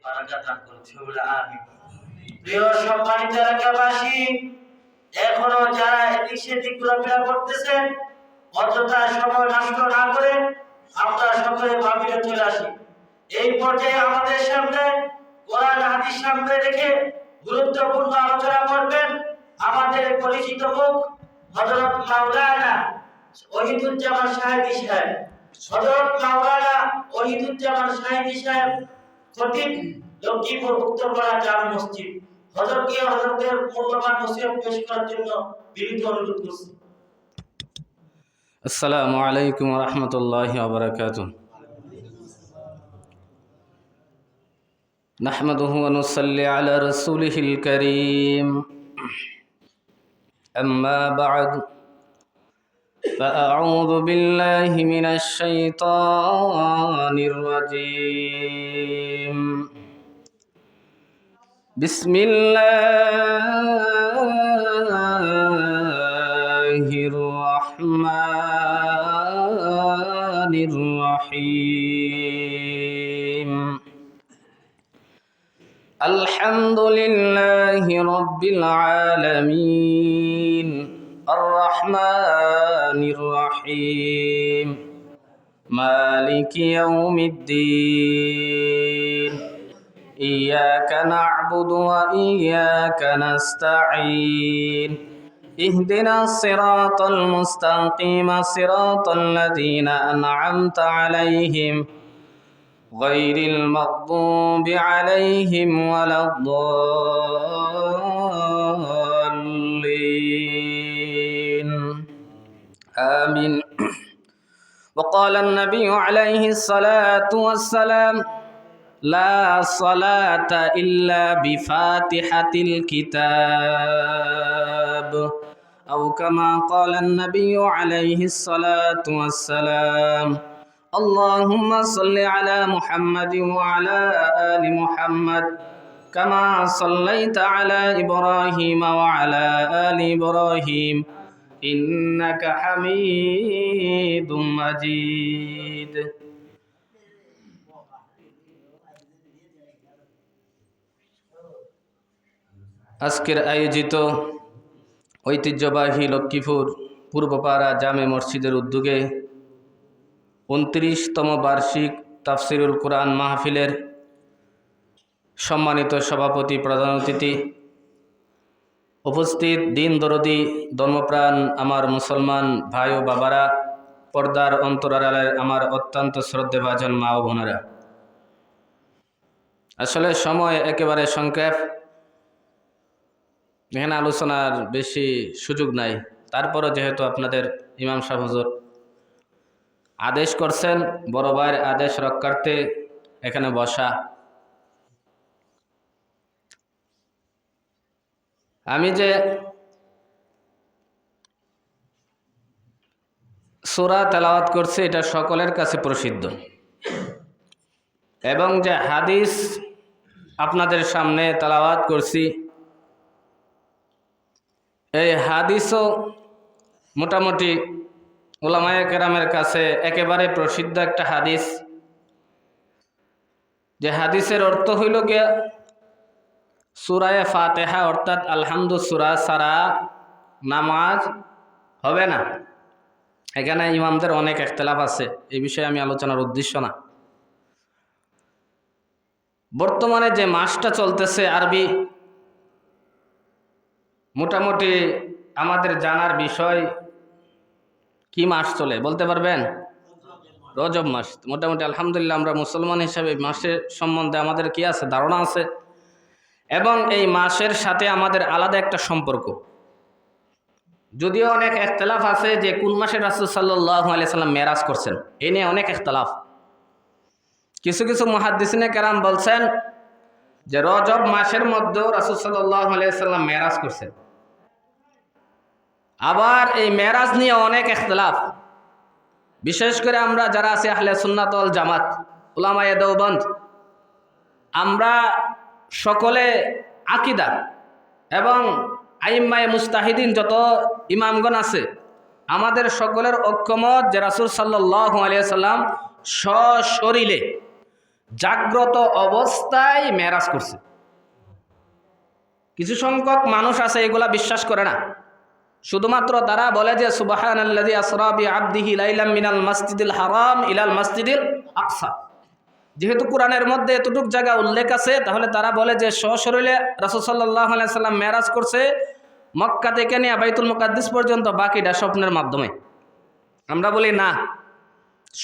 বারাকা দান করুন বলে আমিন। প্রিয় সম্মানিত এলাকাবাসী, এখনো যারা এদিক সেদিক ঘোরাফেরা করতেছেন, অযথা সময় নষ্ট না করে আমরা সকলে মাহফিলে চলে আসি। এই পর্যায়ে আমাদের সামনে কোরআন হাদিস সামনে রেখে গুরুত্বপূর্ণ আলোচনা করবেন আমাদের পরিচিত মুখ হযরত মাওলানা ওহিদুজ্জামান সাহেবী সাহেব। হযরত মাওলানা ওহিদুজ্জামান সাহেবী সাহেব খতিব, লক্ষ্মীপুর উত্তরপাড়া জামে মসজিদ। হযরতের মূল্যবান নসিহত পেশ করার জন্য বিনীত অনুরোধ করছি। আসসালামু আলাইকুম ওয়া রাহমাতুল্লাহি ওয়া বারাকাতুহু। নাহমাদুহু ওয়া নুসাল্লি আলা রাসূলিহিল কারীম। আম্মা বা'দ। ফাআউযু বিল্লাহি মিনাশ শাইতানির রাজীম। বিসমিল্লাহির রাহমানির রহিম। আলহামদুলিল্লাহি রাব্বিল আলামিন আর-রাহমানির রহিম মালিকি ইয়াউমিদ্দিন। ইয়্যাকা না'বুদু ওয়া ইয়্যাকা নাস্তাঈন। ইহদিনাস সিরাতাল মুস্তাকিম সিরাতাল লাযীনা আন'আমতা আলাইহিম গায়রিল মাগদুবি আলাইহিম ওয়ালাদ-দাল্লিন। আমিন। وقال النبي عليه الصلاة والسلام: لا صلاة إلا بفاتحة الكتاب، أو كما قال النبي عليه الصلاة والسلام. اللهم صل على محمد وعلى آل محمد كما صليت على إبراهيم وعلى آل إبراهيم إنك حميد مجيد. আজকের আয়োজিত ঐতিহ্যবাহী লক্ষ্মীপুর পূর্বপাড়া জামে মসজিদের উদ্যোগে 29তম বার্ষিক তাফসিরুল কোরআন মাহফিলের সম্মানিত সভাপতি, প্রধান অতিথি, উপস্থিত দিন দরদি ধর্মপ্রাণ আমার মুসলমান ভাই ও বাবারা, পর্দার অন্তরালের আমার অত্যন্ত শ্রদ্ধেভাজন মা ও বোনেরা, আসলে সময় একেবারে সংক্ষেপ, এখানে আলোচনার বেশি সুযোগ নাই। তারপরও যেহেতু আপনাদের ইমাম সাহেব হুজুর আদেশ করছেন, বড় ভাইয়ের আদেশ রক্ষার্থে এখানে বসা, আমি যে সূরা তেলাওয়াত করছি এটা সকলের কাছে প্রসিদ্ধ, এবং যে হাদিস আপনাদের সামনে তেলাওয়াত করছি এই হাদিসও মোটামুটি উলামায়ে কেরামের কাছে একেবারে প্রসিদ্ধ একটা হাদিস। যে হাদিসের অর্থ হইল গিয়া সূরায়ে ফাতিহা অর্থাৎ আলহামদু সূরা ছাড়া নামাজ হবে না। এখানে ইমামদের অনেক ইখতিলাফ আছে, এই বিষয়ে আমি আলোচনার উদ্দেশ্য না। বর্তমানে যে মাসটা চলতেছে আরবি, মোটামুটি আমাদের জানার বিষয় কি মাস চলে বলতে পারবেন? রজব মাস। মোটামুটি আলহামদুলিল্লাহ আমরা মুসলমান হিসাবে মাসের সম্বন্ধে আমাদের কি আছে, ধারণা আছে, এবং এই মাসের সাথে আমাদের আলাদা একটা সম্পর্ক। যদিও অনেক ইখতিলাফ আছে যে কোন মাসে রাসূল সাল্লাল্লাহু আলাইহি সাল্লাম মেরাজ করছেন, এই নিয়ে অনেক ইখতিলাফ। কিছু কিছু মুহাদ্দিসিনে কেরাম বলছেন যে রজব মাসের মধ্যেও রাসূল সাল্লাল্লাহু আলাইহি সাল্লাম মেরাজ করছেন। আবার এই মেরাজ নিয়ে অনেক ইখতিলাফ, বিশেষ করে আমরা যারা আছি আহলে সুন্নাত ওয়াল জামাত, উলামায়ে দেওবন্দ, আমরা সকলে আকীদা এবং আইম্মায়ে মুজতাহিদিন যত ইমামগণ আছে, আমাদের সকলের ঐক্যমত যে রাসূল সাল্লাল্লাহু আলাইহি সাল্লাম সশরীরে জাগ্রত অবস্থায় মেরাজ করছে। কিছু সংখ্যক মানুষ আছে এগুলা বিশ্বাস করে না, শুধুমাত্র তারা বলে যে সুবহানাল্লাযী আসরা বিআবদিহি লাইলাম মিনাল মাসজিদিল হারাম ইলাল মাসজিদিল আকসা। যেহেতু কোরআনের মধ্যে এতটুক জায়গা উল্লেখ আছে, তাহলে তারা বলে যে সশরীরে রাসূল সাল্লাল্লাহু আলাইহি সাল্লাম মেরাজ করছে মক্কা থেকে নিয়ে বাইতুল মুকাদ্দিস পর্যন্ত, বাকিটা স্বপ্নের মাধ্যমে। আমরা বলি না,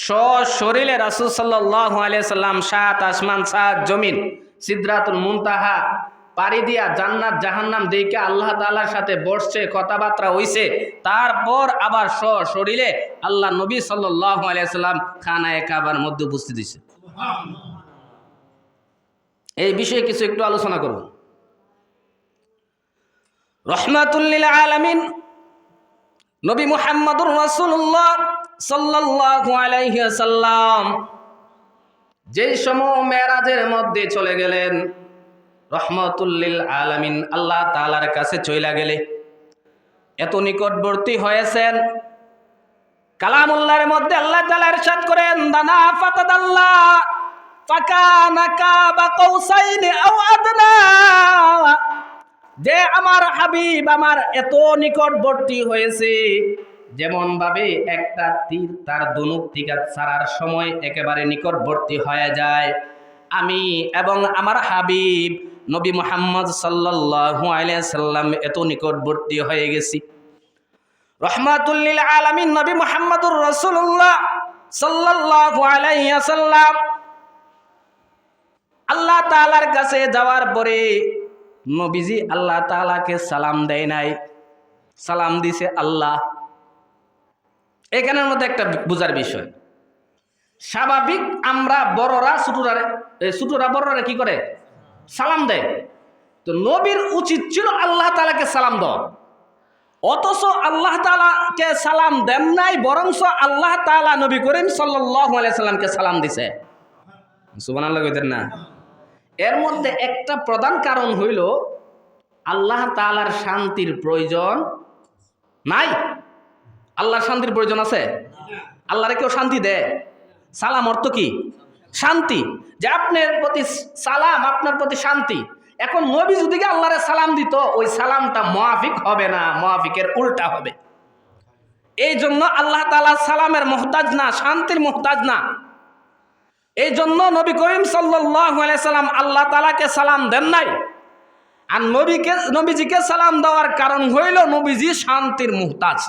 সশরীরে রাসূল সাল্লাল্লাহু আলাইহি সাল্লাম 7 আসমান 7 জমিন সিদরাতুল মুনতাহা পাড়ি দিয়া জান্নাত জাহান্নাম দেখে আল্লাহ তাআলার সাথে বসছে, কথাবার্তা হইছে, তারপর আবার সশরীরে আল্লাহ নবী সাল্লাল্লাহু আলাইহি সাল্লাম খানায়ে কাবার মধ্যে উপস্থিত হইছে। এই বিষয়ে কিছু একটু আলোচনা করব। রহমাতুল লিল আলামিন নবী মুহাম্মদুর রাসূলুল্লাহ সাল্লাল্লাহু আলাইহি ওয়াসাল্লাম যেই সময় মেরাজের মধ্যে চলে গেলেন, রহমাতুল লিল আলামিন আল্লাহ তাআলার কাছে চইলা গেলে এত নিকটবর্তী হয়েছেন, কালামুল্লাহর মধ্যে আল্লাহ তাআলা ইরশাদ করেন দানা ফাতাদাল্লাহ ফাকানা কাবা কাউসাইনি আও আদনা, যে আমার হাবিব আমার এত নিকটবর্তী হয়েছে, যেমন ভাবে একটা তীর তার ধনুক থেকে ছাড়ার সময় একেবারে নিকটবর্তী হয়ে যায়, আমি এবং আমার হাবিব নবী মুহাম্মদ সাল্লাল্লাহু আলাইহি সাল্লাম এত নিকটবর্তী হয়ে গেছি। রহমাতুল লিল আলামিন নবী মুহাম্মদুর রাসূলুল্লাহ সাল্লাল্লাহু আলাইহি ওয়াসাল্লাম আল্লাহ তাআলার কাছে যাওয়ার পরে নবীজি আল্লাহ তাআলাকে সালাম দেয় নাই, সালাম দিছে আল্লাহ। এখানের মধ্যে একটা বুঝার বিষয়, স্বাভাবিক আমরা বড়রা ছোটরা বড়রা কি করে? সালাম দেয়। তো নবীর উচিত ছিল আল্লাহ তাআলাকে সালাম দেওয়া, অথচ আল্লাহ তাআলাকে সালাম দেন নাই, বরংস আল্লাহ তাআলা নবী করিম সাল্লাল্লাহু আলাইহি সাল্লামকে সালাম দিছে। সুবহানাল্লাহ কইতেন না? এর মধ্যে একটা প্রধান কারণ হইল আল্লাহ তাআলার শান্তির প্রয়োজন নাই। আল্লাহর শান্তির প্রয়োজন আছে? আল্লাহরে কেউ শান্তি দেয়? সালাম অর্থ কি? শান্তি। যে আপনার প্রতি সালাম, আপনার প্রতি শান্তি। এখন নবী যদি আল্লাহরে সালাম দিত, ওই সালামটা মুআফিক হবে না, মুআফিকের উল্টা হবে। এই জন্য আল্লাহ তাআলা সালামের মুহতাজ না, শান্তির মুহতাজ না। এই জন্য নবী করিম সাল্লাল্লাহু আলাইহি সাল্লাম আল্লাহ তাআলাকে সালাম দেন নাই। আর নবীজিকে সালাম দেওয়ার কারণ হইল নবীজি শান্তির মুহতাজ।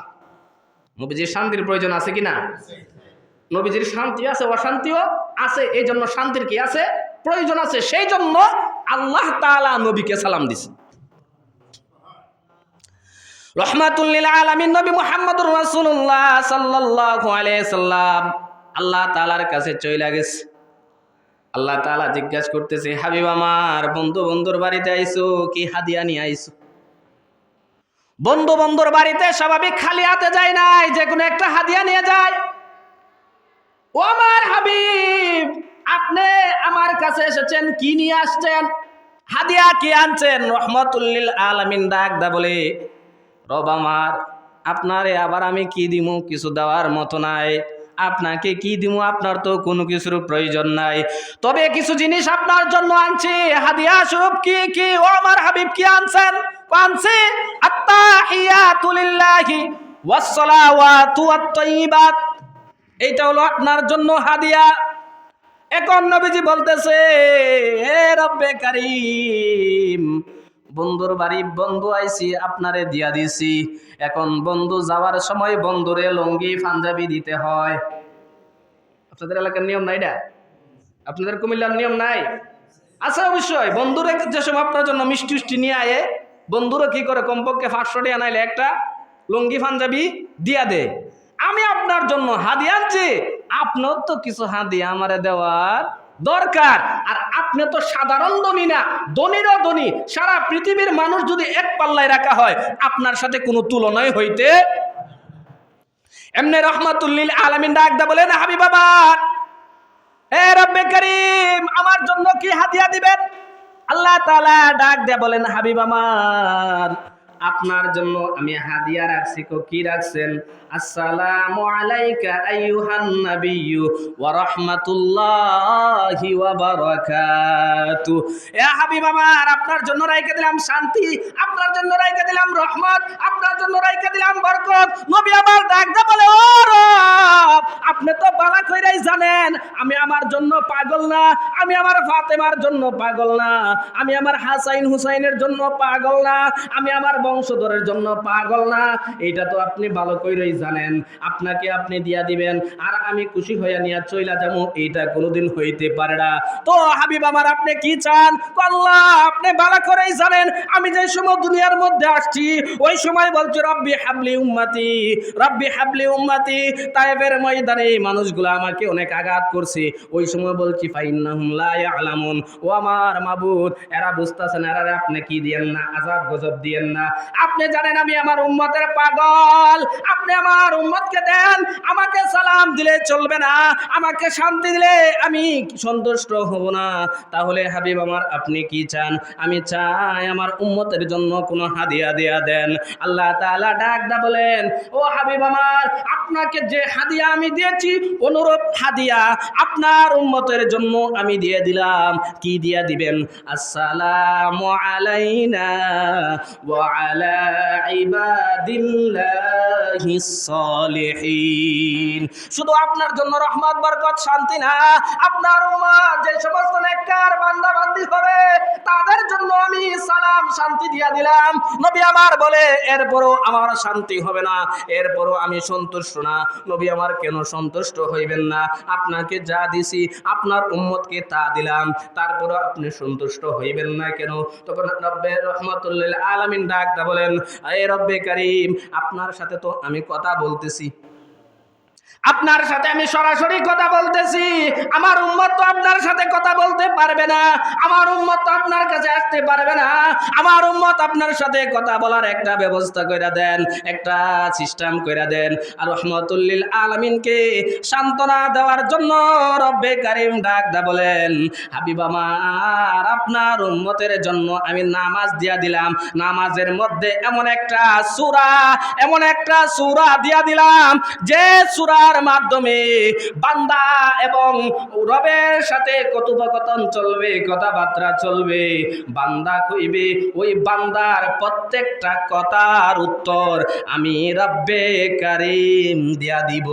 নবীজির শান্তির প্রয়োজন আছে কিনা? নবীজির শান্তি আছে, অশান্তিও আছে, এই জন্য শান্তির কি আছে? প্রয়োজন আছে। সেই জন্য আল্লাহ তাআলা নবীকে সালাম দিছে। রহমাতুল লিল আলামিন নবী মুহাম্মদুর রাসূলুল্লাহ সাল্লাল্লাহু আলাইহি সাল্লাম আল্লাহ তাআলার কাছে চইলা গেছে। আল্লাহ তাআলা জিজ্ঞাসা করতেছে, হাবিব আমার, বন্ধুর বাড়িতে আইছো, কি হাদিয়া নিয়ে আইছো? বন্ধুর বাড়িতে স্বাভাবিক খালি হাতে যায় নাই, যে কোনো একটা হাদিয়া নিয়ে যায়। ও আমার হাবিব, আপনি আমার কাছে এসেছেন, কি নিয়ে আসছেন? হাদিয়া কি আনছেন? রহমাতুল লিল আলামিন ডাক দা বলে, রব আমার, আপনারে আবার আমি কি দিমু? কিছু দেওয়ার মতো নাই। আপনাকে কি দিমু? আপনার তো কোনো কিছুর প্রয়োজন নাই, তবে কিছু জিনিস আপনার জন্য আনছি হাদিয়া স্বরূপ। কি কি? ও আমার হাবিব, কি আনছেন? আনছি আত্তাহিয়াতু লিল্লাহি ওয়াস সালাওয়াতু ওয়াত তাইয়্যিবাত। এইটা হলো আপনার জন্য হাদিয়া। এখন নবীজি বলতেছে, হে রব্বে কারীম, বন্ধুর বাড়ি বন্ধু আইছি, আপনারে দিয়া দিছি। এখন বন্ধু যাওয়ার সময় বন্ধুরে লুঙ্গি পাঞ্জাবি দিতে হয়। আপনাদের এলাকার নিয়ম নাই? এটা আপনাদের কুমিল্লার নিয়ম নাই? আছে অবশ্যই। বন্ধুরে যে সময় আপনার জন্য মিষ্টি নিয়ে আয়ে, বন্ধুরা কি করে? কমপক্ষে 500 টাকা নাইলে একটা লুঙ্গি পাঞ্জাবি দিয়া দে। আমি আপনার জন্য হাদিয়া আনছি, আপনার তো কিছু হাদিয়া আমারে দেওয়ার দরকার। আর আপনি তো সাধারণ ধনী না, ধনীরও ধনী। সারা পৃথিবীর মানুষ যদি এক পাল্লায় রাখা হয়, আপনার সাথে কোনো তুলনাই হইতে। এমনি রহমাতুল লিল আলামিন ডাক দা বলেন, হাবিব বাবা, হে রব্বে কারীম, আমার জন্য কি হাদিয়া দিবেন? আল্লাহ তাআলা ডাক দিয়ে বলেন, হাবিব আমার, আপনার জন্য আমি হাদিয়া রাখছি। কি রাখছেন? আসসালামু আলাইকা আইয়ুহান নাবিয়্যু ওয়া রাহমাতুল্লাহি ওয়া বারাকাতু। এ হাবিব আমার, আপনার জন্য রাইখা দিলাম শান্তি, আপনার জন্য রাইখা দিলাম রহমত, আপনার জন্য রাইখা দিলাম বরকত। নবী আমার ডাক দা বলে, ও রব, আপনি তো বালা কইরাই জানেন আমি আমার জন্য পাগল না, আমি আমার ফাতেমার জন্য পাগল না, আমি আমার হাসাইন হুসাইনের জন্য পাগল না, আমি আমার বংশধরের জন্য পাগল না। এইটা তো আপনি ভালো কইরাই জানেন। আপনাকে আপনি দিয়া দিবেন আর আমি খুশি হইয়া নিয়া চইলা যাবো, এইটা কোনোদিন হইতে পারে না। তো হাবিব আমার, আপনি কি চান? আল্লাহ আপনি ভালো করেই জানেন আমি যে সময় দুনিয়ার মধ্যে আসছি ওই সময় বলছি রব্বি হাবলি উম্মতি, রব্বি হাবলি উম্মতি। তায়েফের ময়দানে মানুষগুলো আমাকে অনেক আঘাত করছে, ওই সময় বলছি ফাইন্নাহুম লা ইয়ালামুন, ও আমার মাবুদ এরা বুঝতাছে না, এরা আপনি কি দিয়েন না, আযাব গজব দিয়েন না। আপনি জানেন আমি আমার উম্মতের পাগল, আপনি আমার উম্মতকে দেন। আমাকে সালাম দিলে চলবে না, আমাকে শান্তি দিলে আমি সন্তুষ্ট হব না। তাহলে হাবিব আমার আপনি কি চান? আমি চাই আমার উম্মতের জন্য কোনো হাদিয়া দেয়া দেন। আল্লাহ তাআলা ডাক দা বলেন, ও হাবিব আমার, আপনাকে যে হাদিয়া আমি দিয়েছি অনুরূপ হাদিয়া আপনার উম্মতের জন্য আমি দিয়ে দিলাম। কি দিয়া দিবেন? আসসালামু আলাইনা ওয়া আলা ইবাদিল্লাহিস সালিহিন। শুধু আপনার জন্য রহমত বরকত শান্তি না, আপনার উম্মত যে সমস্ত নেককার বান্দা বান্দি হবে তাদের জন্য আমি সালাম শান্তি দিয়া দিলাম। নবী আমার বলে, এরপরও আমার শান্তি হবে না, এরপরও আমি সন্তুষ্ট না। নবী আমার, কেন সন্তুষ্ট হইবেন না? আপনাকে যা দিছি আপনার উম্মতকে তা দিলাম, তারপরও আপনি সন্তুষ্ট হইবেন না কেন? তখন রব্বে রহমাতুল লিল আলামিন ডাক দা বলেন, এ রব্বে কারীম, আপনার সাথে তো আমি কথা বলতেছি, আপনার সাথে আমি সরাসরি কথা বলতেছি, আমার উম্মত তো আপনার সাথে কথা বলতে পারবে না, আমার উম্মত তো আপনার কাছে আসতে পারবে না, আমার উম্মত আপনার সাথে কথা বলার একটা ব্যবস্থা কইরা দেন, একটা সিস্টেম কইরা দেন। আর রহমাতুল লিল আলামিনকে সান্ত্বনা দেওয়ার জন্য রব্বে কারীম ডাক দা বলেন, হাবিব আমার, আপনার উম্মতের জন্য আমি নামাজ দিয়া দিলাম, নামাজের মধ্যে এমন একটা সূরা, এমন একটা সূরা দিয়া দিলাম যে সূরার মাধ্যমে বান্দা এবং রবের সাথে কথোপকথন চলবে, কথাবার্তা চলবে। বান্দা কইবে, ওই বান্দার প্রত্যেকটা কথার উত্তর আমি রব্বে কারীম দিয়া দিব।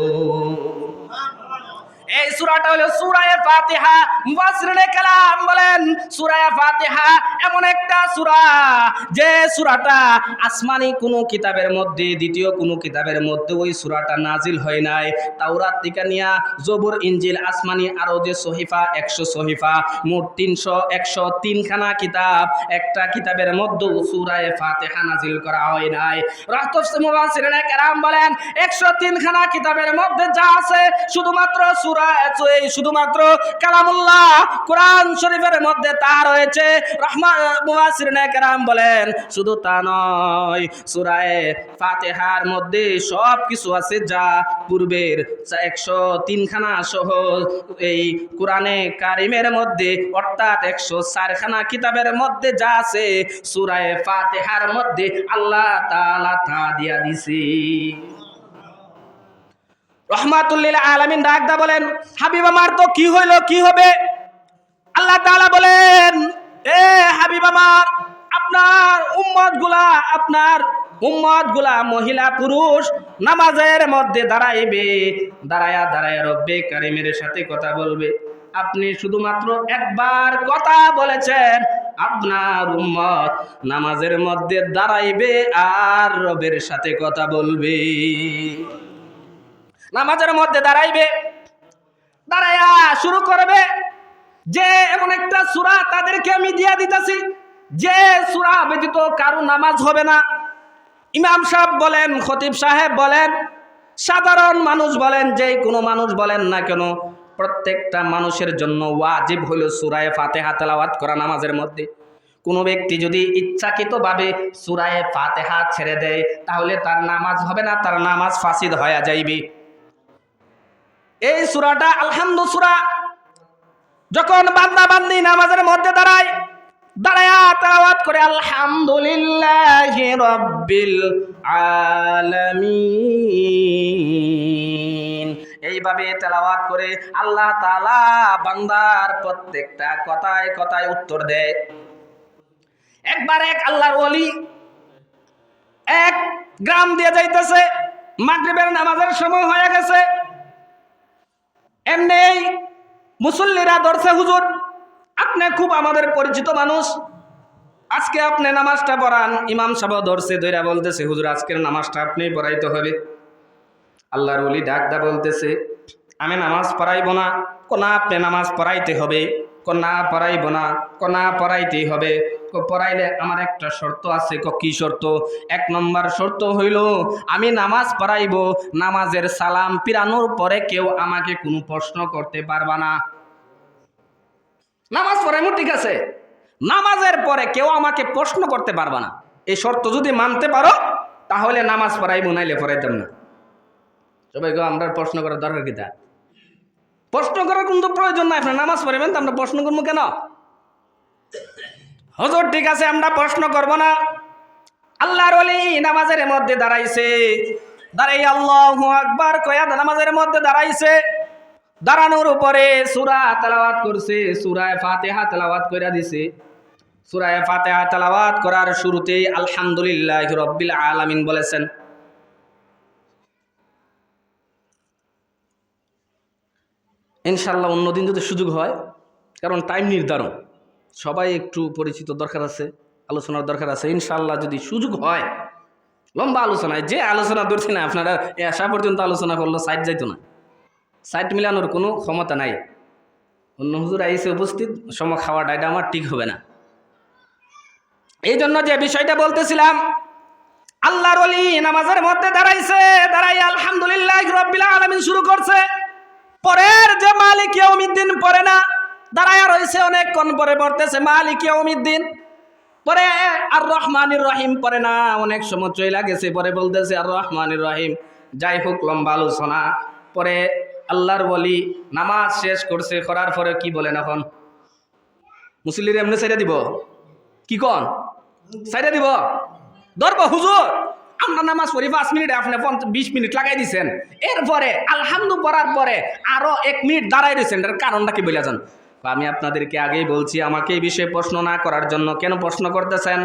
এই সূরাটা হলো সূরা ফাতিহা। মুফাসসিরিনে কালাম বলেন, সূরা ফাতিহা এমন একটা সূরা যে সূরাটা আসমানি কোনো কিতাবের মধ্যে, দ্বিতীয় কোনো কিতাবের মধ্যে ওই সূরাটা নাজিল হয় নাই। তাওরাত থেকে নিয়া জবুর, ইনজিল, আসমানি আরো যে সহিফা 100 সহিফা, মোট 103 খানা কিতাব, একটা কিতাবের মধ্যে সূরা ফাতিহা নাজিল করা হয় নাই। মুফাসসিরিনে কালাম বলেন 103 খানা কিতাবের মধ্যে যা আছে শুধুমাত্র শুধুমাত্র কালামুল্লাহ কোরআন শরীফের মধ্যে তা রয়েছে। মুফাসসিরিনে কেরাম বলেন শুধু তা নয়, সূরা ফাতিহার মধ্যে সব কিছু আছে যা পূর্বের 103 খানা সহ এই কোরআনে কারিমের মধ্যে, অর্থাৎ 104 খানা কিতাবের মধ্যে যা আছে সূরা ফাতিহার মধ্যে আল্লাহ তাআলা তা দিয়া দিছি। রহমাতুল লিল আলামিন ডাক দা বলেন, হাবিব আমার তো কি হইল, কি হবে? আল্লাহ তাআলা বলেন, এ হাবিব আমার, আপনার উম্মতগুলা মহিলা পুরুষ নামাজের মধ্যে দাঁড়াইবে, দাঁড়ায়া দাঁড়ায়া রব্বে কারীমের সাথে কথা বলবে। আপনি শুধুমাত্র একবার কথা বলেছেন, আপনার উম্মত নামাজের মধ্যে দাঁড়াইবে আর রবের সাথে কথা বলবে। নামাজের মধ্যে দাঁড়াইবে, দাঁড়ায়া শুরু করবে যে এমন একটা সূরা তাদেরকে আমি দিয়া দিতেছি যে সূরা ব্যতীত কারো নামাজ হবে না। ইমাম সাহেব বলেন, খতিব সাহেব বলেন, সাধারণ মানুষ বলেন, যে কোনো মানুষ বলেন না কেন, প্রত্যেকটা মানুষের জন্য ওয়াজিব হইল সূরা ফাতিহা তেলাওয়াত করা নামাজের মধ্যে। কোনো ব্যক্তি যদি ইচ্ছাকৃতভাবে সূরা ফাতিহা ছেড়ে দেয় তাহলে তার নামাজ হবে না, তার নামাজ ফাসিদ হয়ে যাইবে। এই সূরাটা আলহামদু সূরা, যখন বান্দা বান্দি নামাজের মধ্যে দাঁড়ায়, দাঁড়ায়া তেলাওয়াত করে আলহামদুলিল্লাহি রাব্বিল আলামিন। এইভাবে তেলাওয়াত করে আল্লাহ তাআলা বান্দার প্রত্যেকটা কথায় কথায় উত্তর দেয়। একবার এক আল্লাহর ওলি এক গ্রাম দিয়ে যাইতেছে, মাগরিবের নামাজের সময় হয়ে গেছে। এমনি মুসল্লিরা ধরছে, হুজুর আপনি খুব আমাদের পরিচিত মানুষ, আজকে আপনি নামাজটা পড়ান। ইমাম সাহেব ধরছে, ধইরা বলতেছে, হুজুর আজকের নামাজটা আপনি পড়াইতে হবে। আল্লাহর ওলি ডাকদা বলতেছে, আমি নামাজ পড়াইবো না। না আপনি নামাজ পড়াইতে হবে। না পড়াইবো না। না পড়াইতেই হবে। পড়াইলে আমার একটা শর্ত আছে। কি শর্ত? 1 নম্বর শর্ত হইল আমি নামাজ পড়াইবো, নামাজের সালাম পিরানোর পরে কেউ আমাকে কোনো প্রশ্ন করতে পারবা না। নামাজ পড়াইমু ঠিক আছে, নামাজের পরে কেউ আমাকে প্রশ্ন করতে পারবা না। এই শর্ত যদি মানতে পারো তাহলে নামাজ পড়াইবো, নাইলে পড়াইতাম না। সবাই আমরা প্রশ্ন করার দরকার কি? তা প্রশ্ন করার কিন্তু প্রয়োজন নাই। আপনার নামাজ পড়বেন তো আমরা প্রশ্ন করবো কেন? হুজুর ঠিক আছে আমরা প্রশ্ন করব না। আল্লাহর ওলি নামাজের মধ্যে দাঁড়াইছে, দাঁড়াই আল্লাহু আকবার কয়া নামাজের মধ্যে দাঁড়াইছে। দাঁড়ানোর উপরে সূরা তেলাওয়াত করছে, সূরা ফাতিহা তেলাওয়াত কইরা দিছে। সূরা ফাতিহা তেলাওয়াত করার শুরুতেই আলহামদুলিল্লাহি রাব্বিল আলামিন বলেছেন। ইনশাআল্লাহ অন্যদিন যদি সুযোগ হয়, কারণ টাইম নির্ধারণ, সবাই একটু পরিচিত দরকার আছে, আলোচনার দরকার আছে। ইনশাআল্লাহ যদি সুযোগ হয় লম্বা আলোচনায়, যে আলোচনা ধরছি না আপনারা আসা পর্যন্ত আলোচনা করলো সাইড যাইতো না, সাইড মিলানোর কোনো ক্ষমতা নাই। অন্য হুজুর আইসে উপস্থিত, সময় খাওয়া ডাইটা আমার ঠিক হবে না। এই জন্য যে বিষয়টা বলতেছিলাম, আল্লাহর ওলি নামাজের মধ্যে দাঁড়াইছে, দাঁড়াই আলহামদুলিল্লাহি রাব্বিল আলামিন শুরু করছে। পরের যে মালিক ইয়াউমিদ্দিন পড়ে না, দাঁড়ায় রইছে অনেকক্ষণ পরে পড়তেছে মালিক ইয়াউমিদ্দিন। পরে আর রহমানির রহিম পড়ে না, অনেক সময় চইলা গেছে, পরে বলতেছে আর রহমানির রহিম। যাই হোক লম্বা আলোচনা। পরে আল্লাহর ওলি নামাজ শেষ করছে, করার পরে কি বলেন এখন? মুসল্লির এমনি সাইডা দিব? কি কন? সাইডা দিব? ধরবো হুজুর আমরা নামাজ পড়ি 5 মিনিট, আপনি 20 মিনিট লাগাই দিচ্ছেন। এরপরে আলহামদু পড়ার পরে আরো 1 মিনিট দাঁড়াই দিচ্ছেন, এর কারণটা কি বলে যান? আমি আপনাদেরকে আগেই বলছি আমাকে এই বিষয়ে প্রশ্ন না করার জন্য। কেন প্রশ্ন করতেছেন?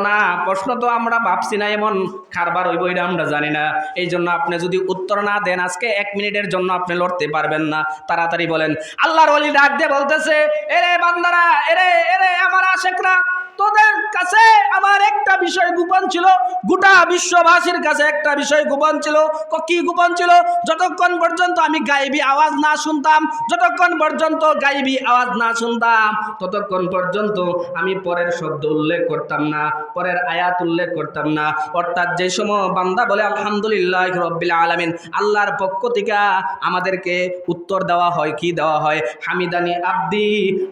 না প্রশ্ন তো আমরা ভাবছি না, এমন খারবার হইব এটা আমরা জানি না। এই জন্য আপনি যদি উত্তর না দেন আজকে 1 মিনিটের জন্য আপনি লড়তে পারবেন না। তাড়াতাড়ি বলেন। আল্লাহর ওলি ডাক দিয়ে বলতেছে, এরে বান্দারা, এরে এরে আমার আশিকরা, তোদের কাছে আমার একটা বিষয় গোপন ছিল, গোটা বিশ্ববাসীর কাছে একটা বিষয় গোপন ছিল। কি গোপন ছিল? যতক্ষণ পর্যন্ত আমি গায়েবী আওয়াজ না শুনতাম, যতক্ষণ পর্যন্ত গায়েবী আওয়াজ না শুনতাম, ততক্ষণ পর্যন্ত আমি পরের শব্দ উল্লেখ করতাম না, পরের আয়াত উল্লেখ করতাম না। অর্থাৎ যে সময় বান্দা বলে আলহামদুলিল্লাহি রাব্বিল আলামিন, আল্লাহর পক্ষ থেকে আমাদেরকে উত্তর দেওয়া হয়। কি দেওয়া হয়? হামিদানি আব্দি,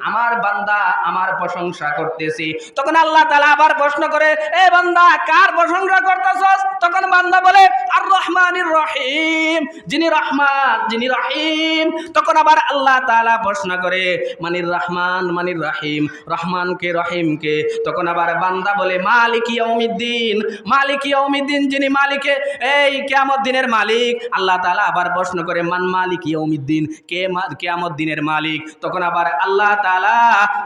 আমার বান্দা আমার প্রশংসা করতেছি। তখন আল্লাহ তাআলা আবার প্রশ্ন করে, এ বান্দা কার প্রশংসা করতেছস? তখন বান্দা বলে আর রহমানির রহিম, যিনি রহমান যিনি রহিম। তখন আবার আল্লাহ তাআলা প্রশ্ন করে মানির রহমান মানির রহিম, রহমানকে রহিমকে। তখন আবার বান্দা বলে মালিক ইয়াউমিদ্দিন, মালিক ইয়াউমিদ্দিন, যিনি মালিকে এই কিয়ামত দিনের মালিক। আল্লাহ তাআলা আবার প্রশ্ন করে মান মালিক ইয়াউমিদ্দিন, কে কিয়ামত দিনের মালিক। তখন আবার আল্লাহ তাআলা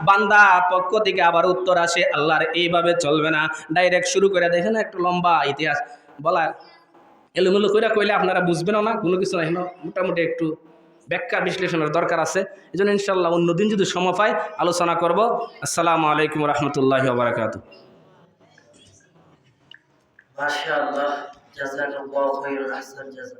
বান্দা পক্ষ থেকে আবার উত্তর আসে। আল্লাহর এইভাবে চলবে না, ডাইরেক্ট শুরু করে দেখেন একটু লম্বা ইতিহাস বলা, এলোমেলো করে কইলে আপনারা বুঝবেনও না, কোনো কিছু নাই। মোটামুটি একটু ব্যাখ্যা বিশ্লেষণের দরকার আছে। এই জন্য ইনশাআল্লাহ অন্যদিন যদি সময় পাই আলোচনা করব। আসসালামু আলাইকুম রহমতুল্লাহি ওয়া বারাকাতুহু। মাশাআল্লাহ, জাযাকাল্লাহু খাইরান, আহসান জাযা।